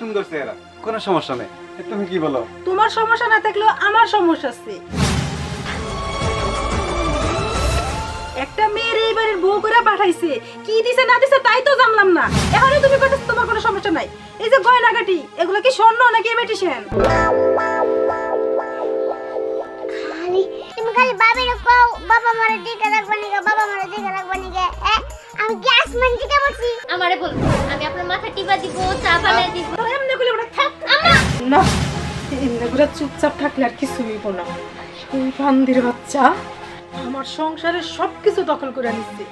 সুন্দর চেহারা, কোনো সমস্যা নেই। তুমি কি বলো? তোমার সমস্যা না থাকলেও আমার সমস্যা আছে। একটা মেয়ের এই বাড়ির বউ করে পাঠাইছে, কি দিছে না দিছে তাই তো জানলাম না। এখনই তুমি কইতেছ তোমার কোনো সমস্যা নাই। এই যে গয়নাগাটি, এগুলো কি স্বর্ণ নাকি ইমিটেশন? তুমি খালি বাবার কও বাবা মারে টিকা রাখবা নিগা, বাবা মারে টিকা রাখবা নিগা। আমি কি আসমান টিকা বলছি? আমারে বল, আমি আপনার মাথা টিপা দিব, চা বানাই দিব। এমনি কইলে ওটা থাক আম্মা। না, এমনি করে চুপচাপ থাকলে আর কিছু হইব না। এই বান্দির বাচ্চা আমার সংসারের সবকিছু দখল করে নিচ্ছে।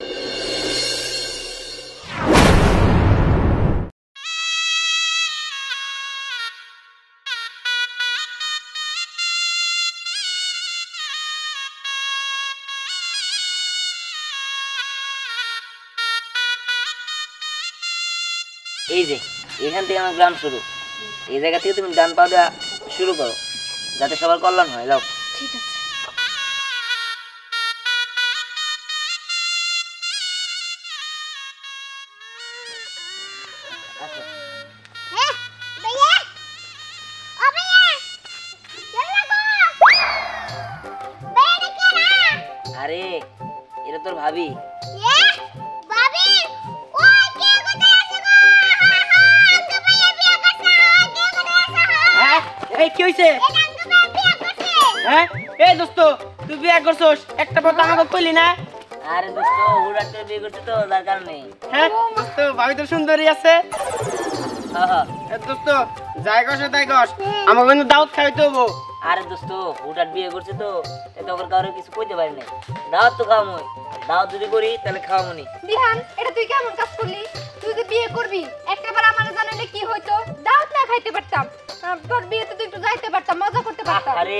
এই যে এখান থেকে আমার গ্রাম শুরু, এই জায়গা থেকে তুমি ডান পা দেওয়া শুরু করো, যাতে সবার কল্যাণ হয়। যাও। ঠিক আছে। আরে এটা তোর ভাবি। কি হইছে? হ্যাঁ এই দোস্ত, তুই বিয়ে করছস, একটা কথা আমাকে কইলি না? আরে দোস্ত, হুড়াট করে বিয়ে করছিস তো, তার কারণে। হ্যাঁ দোস্ত, ভাবি তো সুন্দরী আছে। হ্যাঁ দোস্ত, যাই কষে তাই কষ, আমাকে কিন্তু দাওয়াত খাইতে হবো। আরে দোস্ত, হুড়াট বিয়ে করছে তো, এত করে কারো কিছু কইতে পারি না। দাওয়াত তো খাওয়ামই, দাওয়াত যদি করি তাহলে খাওয়ামনি। দিহান, এটা তুই কেমন কাজ করলি? তুই যে বিয়ে করবি, একটাবার আমারে জানালে কি হইতো? দাওয়াত না খাইতে পারতাম, তোর বিয়েতে তুই একটু যাইতে পারতাম, মজা করতে পারতাম। আরে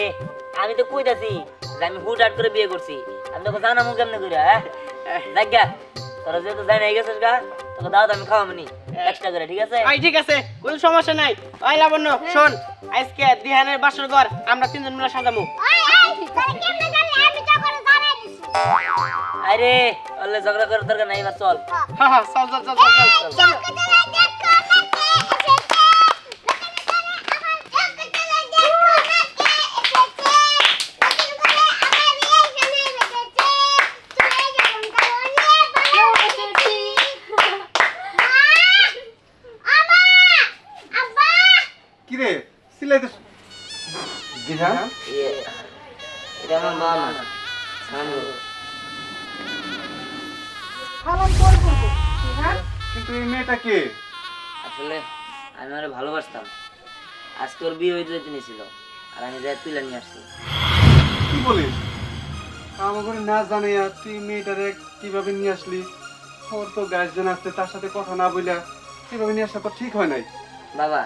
আমি তো কইতাছি যে আমি হুটহাট করে বিয়ে করছি, আমি তোকে জানামু কেমনে করে? হ্যাঁ দেখ গা, তোরা যেহেতু জানাই গেছিস গা, তোকে দাওয়াত আমি খাওয়ামনি এক্সট্রা করে, ঠিক আছে? আই ঠিক আছে, কোনো সমস্যা নাই। ওই লাবণ্য শোন, আজকে দিহানের বাসর ঘর আমরা তিনজন মিলে সাজামু। আরে ওলে ঝগড়া করার দরকার নাই, এবার চল। হ্যাঁ হ্যাঁ, চল চল চল চল চল। কি রে সিলাইতে? দিহান, এটা আমার মামা সামু। সালাম করে বলবো। হ্যাঁ, কিন্তু এই মেয়েটা কে? আসলে আমি ওরে ভালোবাসতাম, আজকে ওর বিয়ে হইতে নিয়েছিল, আর আমি যাই তুলে নিয়ে আসছি। কি বলিস? আমাকে না জানাইয়া তুই মেয়েটারে কিভাবে নিয়ে আসলি? ওর তো গার্জেন আছে, তার সাথে কথা না বইলা কিভাবে নিয়ে আসা তো ঠিক হয় নাই। বাবা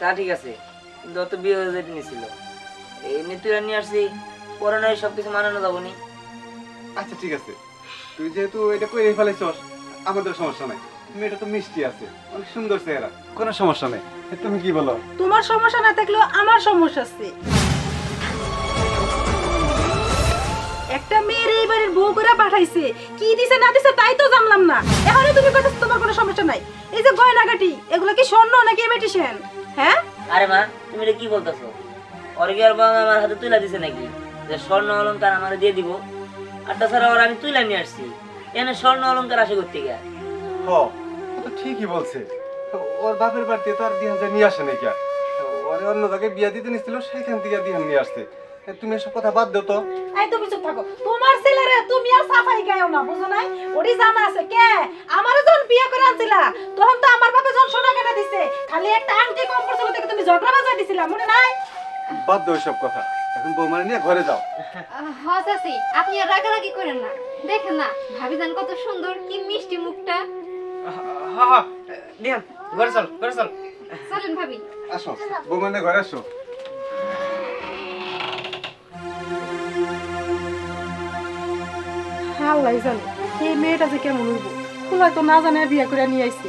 তা ঠিক আছে, কিন্তু ওর তো বিয়ে হয়ে যেতে নিয়েছিল, এমনি তুলে নিয়ে আসছি, পরে নয় সবকিছু মানানো যাবনি। আচ্ছা ঠিক আছে, তুই যেহেতু এটা করে ফেলেছস, আমাদের সমস্যা নাই। মেয়েটা তো মিষ্টি আছে, অনেক সুন্দর চেহারা, কোনো সমস্যা নেই। তুমি কি বলো? তোমার সমস্যা না থাকলেও আমার সমস্যা আছে। একটা মেয়ের এই বাড়ির বউ করে পাঠাইছে, কি দিছে না দিছে তাই তো জানলাম না। এখনই তুমি কইতেছ তোমার কোনো সমস্যা নাই। এই যে গয়নাগাটি, এগুলো কি স্বর্ণ নাকি ইমিটেশন? হ্যাঁ আরে মা, তুমি এটা কি বলতেছো? ওর কি আর বাবা আমার হাতে তুলে দিছে নাকি যে স্বর্ণ অলংকার আমার দিয়ে দিব? আর তাছাড়া ওর আমি তুলে নিয়ে আসছি, এখানে স্বর্ণ অলংকার আসে করতে গিয়া। ও তো ঠিকই বলছে, ওর বাপের বাড়িতে তো আর দিহান যা নিয়ে আসে নাকি? ওরে অন্য জায়গায় বিয়া দিতে নিছিল, সেখান থেকে দিহান নিয়ে আসছে। তুমি এসব কথা বাদ দাও তো। এই তুমি চুপ থাকো। তোমার ছেলেরে তুমি আর সাফাই গায়ও না, বুঝো নাই? ওরই জানা আছে কে আমারে যখন বিয়ে করে আনছিলা, তখন তো আমার বাপে যখন সোনা কেটে দিছে, খালি একটা আংটি কম পড়ছিল থেকে তুমি ঝগড়া বাজাই দিছিলা, মনে নাই? বাদ দাও এসব কথা, এখন বৌমারে নিয়ে ঘরে যাও। হ্যাঁ চাচি, আপনি আর রাগারাগি করেন না। দেখেন না ভাবি জান কত সুন্দর, কি মিষ্টি মুখটা। হ্যাঁ হ্যাঁ, দিহান ঘরে চল, ঘরে চল। চলেন ভাবি। আসো বৌমা নিয়ে ঘরে আসো। আল্লাহ জানে এই মেয়েটা যে কেমন হইব, খোলাই তো না জানে বিয়ে করে নিয়ে আইছে।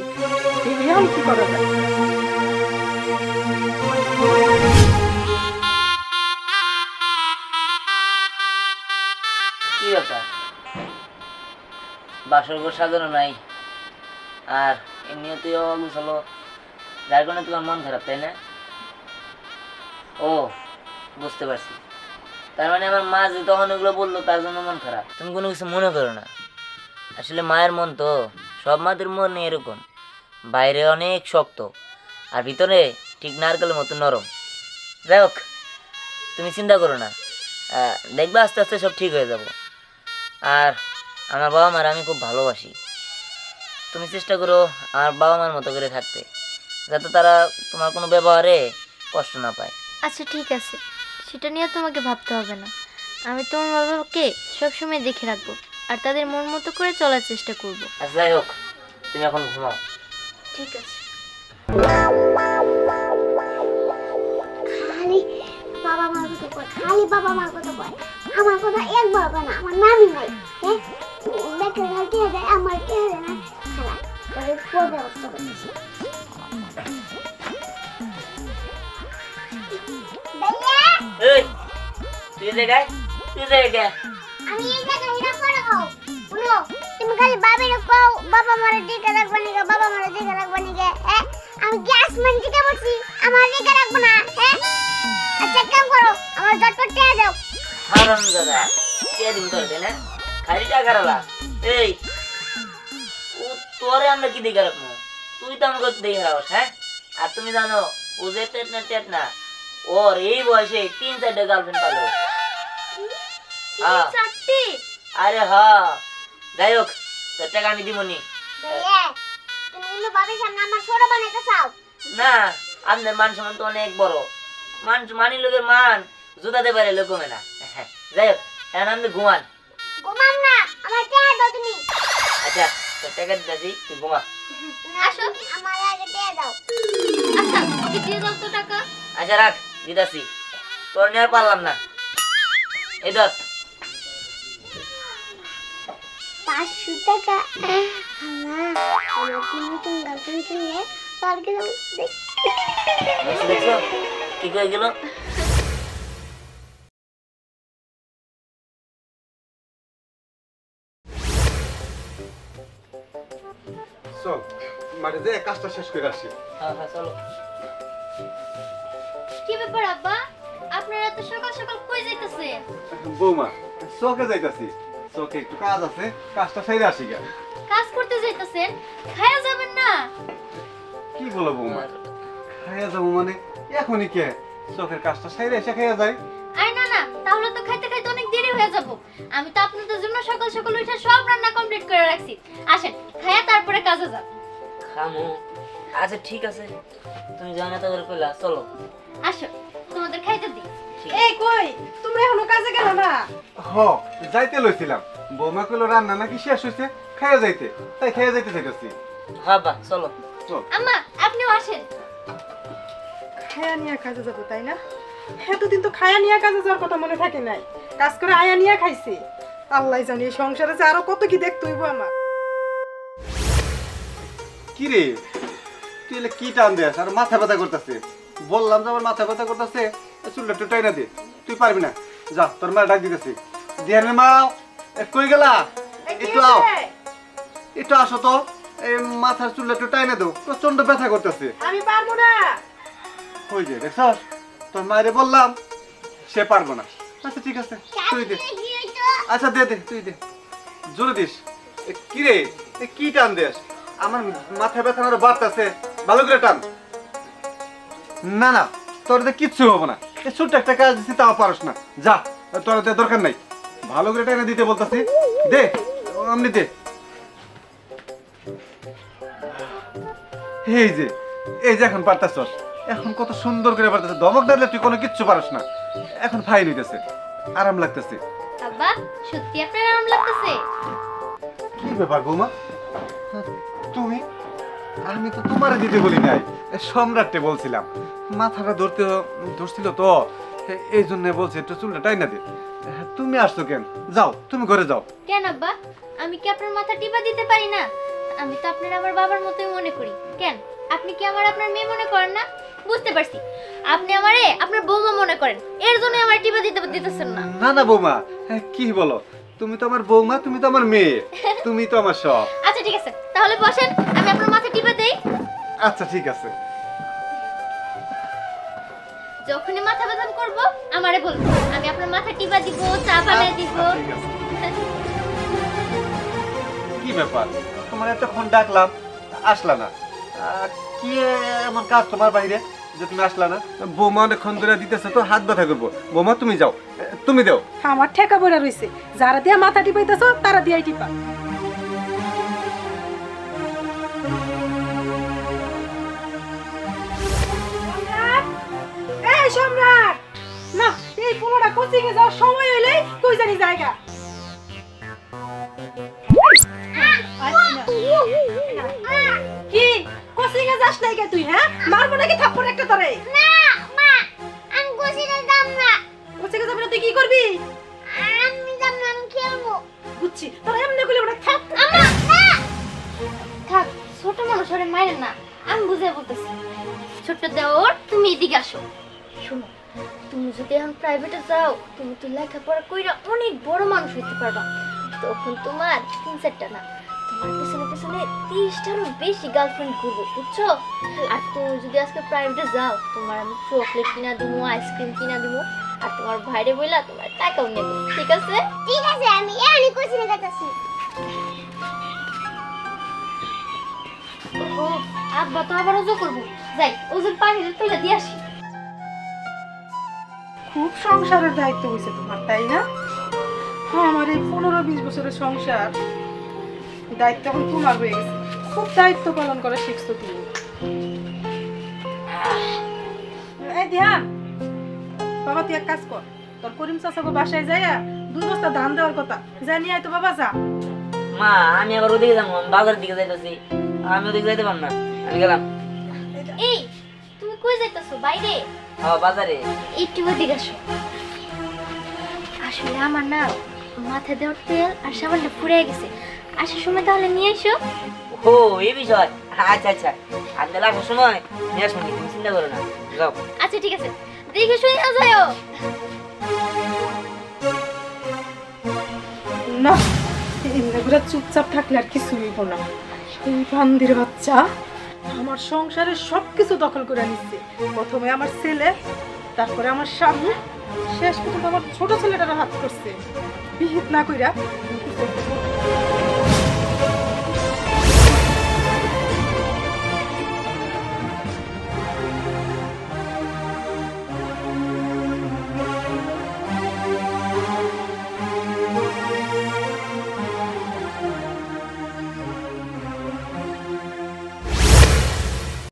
এখন কি করা যায়? কি ব্যাপার, বাসর ঘর সাজানো নাই, আর এমনিও তুই অগুছালো যার কারণে তোমার মন খারাপ, তাই না? ও বুঝতে পারছি, তার মানে আমার মা যে তখন ওগুলো বললো তার জন্য মন খারাপ। তুমি কোনো কিছু মনে করো না, আসলে মায়ের মন তো, সব মাদের মন এরকম, বাইরে অনেক শক্ত আর ভিতরে ঠিক নারকেলের মতো নরম। যাই হোক, তুমি চিন্তা করো না, দেখবে আস্তে আস্তে সব ঠিক হয়ে যাব। আর আমার বাবা মার আমি খুব ভালোবাসি, তুমি চেষ্টা করো আমার বাবা মার মতো করে থাকতে, যাতে তারা তোমার কোনো ব্যবহারে কষ্ট না পায়। আচ্ছা ঠিক আছে, সেটা নিয়ে তোমাকে ভাবতে হবে না। আমি তোমার বাবাকে সবসময় দেখে রাখবো আর তাদের মন মতো করে চলার চেষ্টা করব। আচ্ছা যাই হোক, তুমি এখন ঘুমাও। ঠিক আছে। খালি বাবা মার কথা কয়, খালি বাবা মার কথা কয়, আমার কথা একবার কয় না। আমার নামি নাই, হ্যাঁ বেকার ঘাটে যায়, আমার কে হয় না। খালা তাদের পুরো ব্যবস্থা করতেছি। এই তুই জায়গায়, তুই জায়গায় আমি এই জায়গায় হিরা করে খাও। শুনো, তুমি খালি বাবির কও বাবা মারে দিকে রাখবা নিগে, বাবা মারে দিকে রাখবা নিগে। আমি গ্যাস মান দিকে বলছি, আমার দিকে রাখবো না। আচ্ছা কাম করো, আমার জটপট টেয়া দাও। হারাম দাদা, কে দিন তোর, তাই না? খালি টাকা রাখলা। এই ও তোরে আমরা কি দেখে রাখবো? তুই তো আমাকে দেখে রাখস, হ্যাঁ? আর তুমি জানো ও যে টেট না, ওর এই বয়সে 3-4টা গার্লফ্রেন্ড পালো। হ্যাঁ আরে হ্যাঁ, যাই হোক তোর টাকা আমি দিবনি। তুমি কিন্তু বাবির সামনে আমার ছোট বানাইতে চাও না, আপনার মান সম্মান তো অনেক বড়, মানি লোকের মান জুতাতে পারে লোক কমে না। যাই হোক, এখন আপনি ঘুমান। ঘুমাম না, আমার টেয়া দাও তুমি। আচ্ছা তোর টাকা দিতেছি, তুই ঘুমা। আসো, আমার আগে টেয়া দাও। আচ্ছা ওকে দিয়ে দাও তো টাকা। আচ্ছা রাখ, দিতাছি, তোর নিয়ে আর পারলাম না। এই ধর 500 টাকা। আমার নতুন গার্লফ্রেন্ড নিয়ে পার্কে যাবো। দেখছো কি হয়ে গেল? চল মাঠে যে কাজটা শেষ করে আসি। হ্যাঁ হ্যাঁ চলো। কি ব্যাপার আব্বা, আপনারা এত সকাল সকাল কই যাইতেছে? বৌমা চকে যাইতাছি, চকে একটু কাজ আছে, কাজটা সেরে আসি গা। কাজ করতে যাইতেছেন, খায়া যাবেন না? কি বলো বৌমা, খাইয়া যাবো মানে এখনই কে? চোখের কাজটা সেরে এসে খাইয়া যায়। আরে না না, তাহলে তো খাইতে খাইতে অনেক দেরি হয়ে যাব। আমি তো আপনাদের জন্য সকাল সকাল উঠে সব রান্না কমপ্লিট করে রাখছি। আসেন খায়া তারপরে কাজে যান। খামু? আচ্ছা ঠিক আছে, তুমি জানা তো করে কইলা, চলো। আসো তোমাদের খাইতে দিই। এই কই তোমরা এখনো কাজে গেল না? হ যাইতে লইছিলাম, বৌমা কইলো রান্না নাকি শেষ হইছে, খাইয়া যাইতে, তাই খাইয়া যাইতে চাইতেছি। হ্যাঁ বা চলো। চল। আম্মা আপনিও আসেন। খায়া নিয়ে কাজে যাবো তাই না? এতদিন তো খায়া নিয়ে কাজে যাওয়ার কথা মনে থাকে নাই, কাজ করে আয়া নিয়ে খাইছি। আল্লাহ জানি এই সংসারে যে আরো কত কি দেখতে হইব আমার। কি রে তুই এলে কি টান দেস, আর মাথা ব্যথা করতেছে। বললাম যে আমার মাথা ব্যথা করতেছে, চুলটা একটু টাইনা দে। তুই পারবি না, যা তোর মা ডাক দিতেছি। দিহানের মা কই গেলা? একটু আও, একটু আসো তো, এই মাথার চুলটা একটু টাইনা দাও, প্রচন্ড ব্যথা করতেছে। আমি পারবো না। ওই যে দেখছস, তোর মায়েরে বললাম, সে পারবো না। আচ্ছা ঠিক আছে, তুই দে। আচ্ছা দে দে, তুই দে, জোরে দিস। কি রে কি টান দেস? আমার মাথা ব্যথা আমার বাড়তেছে, ভালো করে টান। না না, তোর কিচ্ছু হবো না, এই ছোট্ট একটা কাজ দিচ্ছি তাও পারস না। যা, তোর দরকার নাই, ভালো করে টাইনা দিতে বলতেছি। দে আমনি দে। এই যে এখন পারতাছস, এখন কত সুন্দর করে পারতেছে। ধমক দিলে তুই কোনো কিচ্ছু পারস না। এখন ফাইন হইতেছে, আরাম লাগতেছে। আব্বা সত্যি আপনার আরাম লাগতেছে? কি ব্যাপার বৌমা, তুমি? আমি তো তোমারে দিতে বলি নাই, সম্রাটকে বলছিলাম। মাথাটা ধরছিল তো, এই জন্য বলছি একটু চুলটা টাইনা দে। তুমি আসছো কেন? যাও তুমি ঘরে যাও। কেন আব্বা, আমি কি আপনার মাথা টিপা দিতে পারি না? আমি তো আপনার আমার বাবার মতোই মনে করি। কেন আপনি কি আমার আপনার মেয়ে মনে করেন না? বুঝতে পারছি, আপনি আমারে আপনার বৌমা মনে করেন, এর জন্য আমার টিপা দিতেছেন না। না না বৌমা, কি বলো, তুমি তো আমার বৌমা, তুমি তো আমার মেয়ে, তুমি তো আমার সব। আচ্ছা ঠিক আছে, তাহলে বসেন, আমি আপনার মাথা টিপা দেই। আচ্ছা ঠিক আছে, যখনই মাথা ব্যথা করব আমারে বলবো, আমি আপনার মাথা টিপা দিব, চা বানিয়ে দিব। ঠিক আছে। কি ব্যাপার, তোমার এতক্ষণ ডাকলাম আসলা না, কি এমন কাজ তোমার বাইরে যে তুমি আসলা না? বৌমা অনেকক্ষণ ধরে দিতেছে তো হাত ব্যথা করবো। বৌমা তুমি যাও, তুমি দাও। আমার ঠেকা বইরা রইছে, যারা দিয়া মাথা টিপাইতেছ তারা দিয়াই টিপা। এই সম্রাট, না এই পোলাটা কোচিং এ যাওয়ার সময় হইলে কই জানি জায়গা। কি কোচিং এ যাস নাই কে তুই? হ্যাঁ, মারবো নাকি থাপ্পড় একটা তোরে? না মা, আমি কোচিংয়ে যাব না। কোচিং এ যাবি না তুই কি করবি? আমি যাব না, আমি খেলবো। বুঝছি, তোরা এমনি কইলে ওটা থাপ। আম্মা না। থাক, ছোট মানুষ ওরে মাইরেন না, আমি বুঝে বলতেছি। ছোট্ট দেওর, তুমি এদিকে আসো। শোনো, তুমি যদি এখন প্রাইভেটে যাও, তুমি তো লেখাপড়া কইরা অনেক বড় মানুষ হইতে পারবা। তখন তোমার 3-4টা না, তোমার পেছনে পেছনে 30টারও বেশি গার্লফ্রেন্ড ঘুরবে, বুঝছো? আর তুমি যদি আজকে প্রাইভেটে যাও, তোমার আমি চকলেট কিনা দিব, আইসক্রিম কিনা দিব, আর তোমার ভাইরে বইলা তোমার টাকাও নেব, ঠিক আছে? ঠিক আছে, আমি এখনই কোচিংয়ে যাচ্ছি। ও আব্বা তো আবার ওজো করবো, যাই ওজোর পানিটা তুলে দিয়ে আসি। খুব সংসারের দায়িত্ব হয়েছে তোমার, তাই না? আমার এই 15-20 বছরের সংসার দায়িত্ব এখন তোমার হয়ে গেছে। খুব দায়িত্ব পালন করা শিখছো তুমি। এই ধ্যান বাবা, তুই এক কাজ কর, তোর করিম চাচাকে বাসায় যাইয়া 2 বস্তা ধান দেওয়ার কথা, জানি আয় তো বাবা, যা। মা আমি আবার ওদিকে যাবো, আমি বাজারের দিকে যাইতেছি, আমি ওদিকে যাইতে পারব না, আমি গেলাম। এই তুমি কই যাইতাছো? বাইরে? হ্যাঁ বাজারে। একটু ওদিকে আসো। আসলে আমার না মাথা দেওয়ার তেল আর সাবানটা ফুরিয়ে গেছে, আসার সময় তাহলে নিয়ে এসো। ও এই বিষয়, আচ্ছা আচ্ছা, আর তাহলে আসার সময় নিয়ে আসবো, তুমি চিন্তা করো না, যাও। আচ্ছা ঠিক আছে, দেখে শুনে যাও। না, এমনি চুপচাপ থাকলে আর কিছু হইব না। এই বান্দির বাচ্চা আমার সংসারের সবকিছু দখল করে নিচ্ছে। প্রথমে আমার ছেলে, তারপরে আমার স্বামী, শেষ পর্যন্ত আমার ছোট ছেলেটারও হাত করছে। বিহিত না কইরা